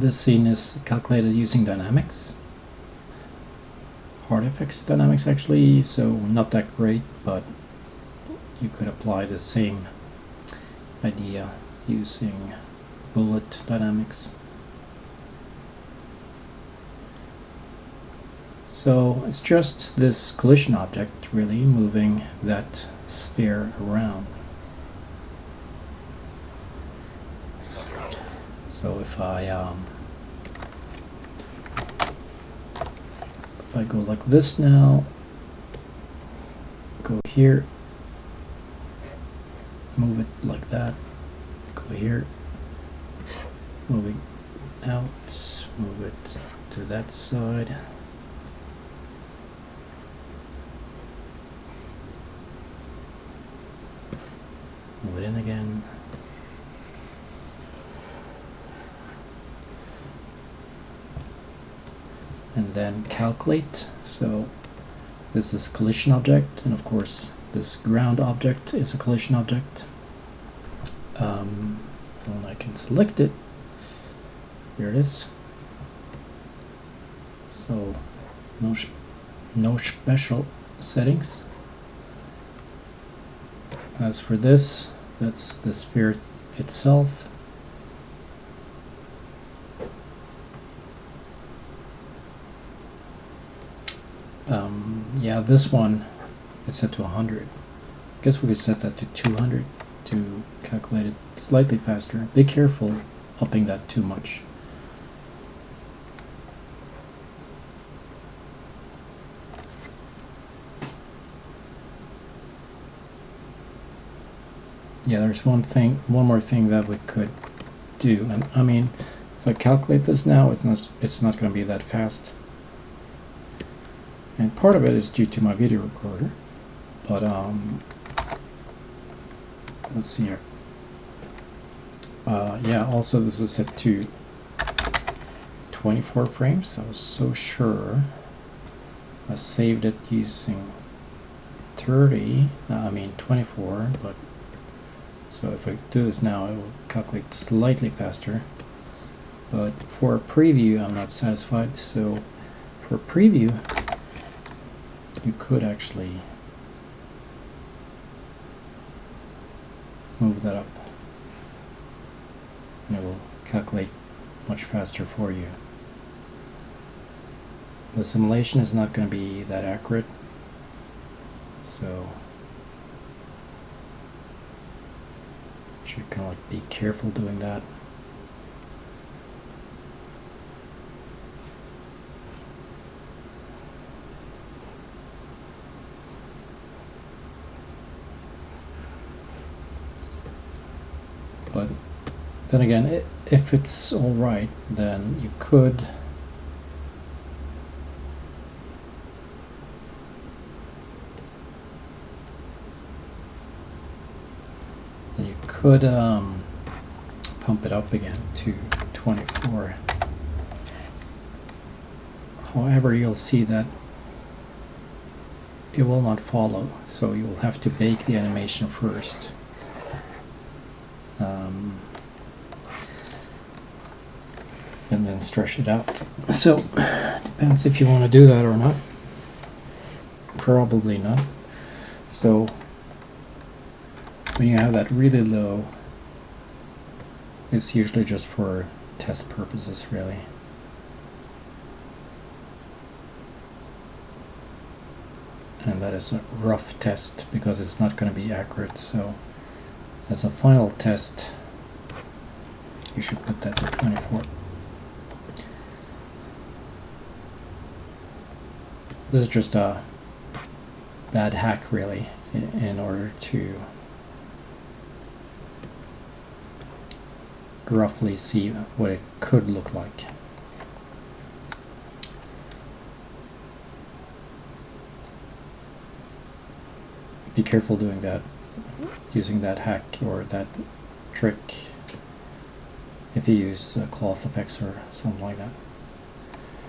this scene is calculated using dynamics. HardFX dynamics actually, so not that great, but you could apply the same idea using bullet dynamics. So it's just this collision object really moving that sphere around. So if I go like this now, go here, move it like that, go here, move it out, move it to that side. Move it in again. And then calculate. So this is collision object, and of course this ground object is a collision object. And I can select it. There it is. So no special settings. As for this, that's the sphere itself. Yeah, this one is set to 100. I guess we could set that to 200 to calculate it slightly faster. Be careful upping that too much. Yeah, there's one more thing that we could do, and I mean, if I calculate this now, it's not going to be that fast. And part of it is due to my video recorder, but let's see here. Yeah, also this is set to 24 frames. I was so sure. I saved it using 24, but so if I do this now, it will calculate slightly faster. But for a preview, I'm not satisfied. So for a preview, you could actually move that up, and it will calculate much faster for you. The simulation is not going to be that accurate, so you should kind of like be careful doing that. But then again, if it's alright, then you could pump it up again to 24. However, you'll see that it will not follow, so you will have to bake the animation first. And then stretch it out. So depends if you want to do that or not. Probably not. So when you have that really low, it's usually just for test purposes, really. And that is a rough test because it's not going to be accurate. So as a final test, you should put that to 24. This is just a bad hack, really, in order to roughly see what it could look like. Be careful doing that, using that hack or that trick if you use cloth effects or something like that.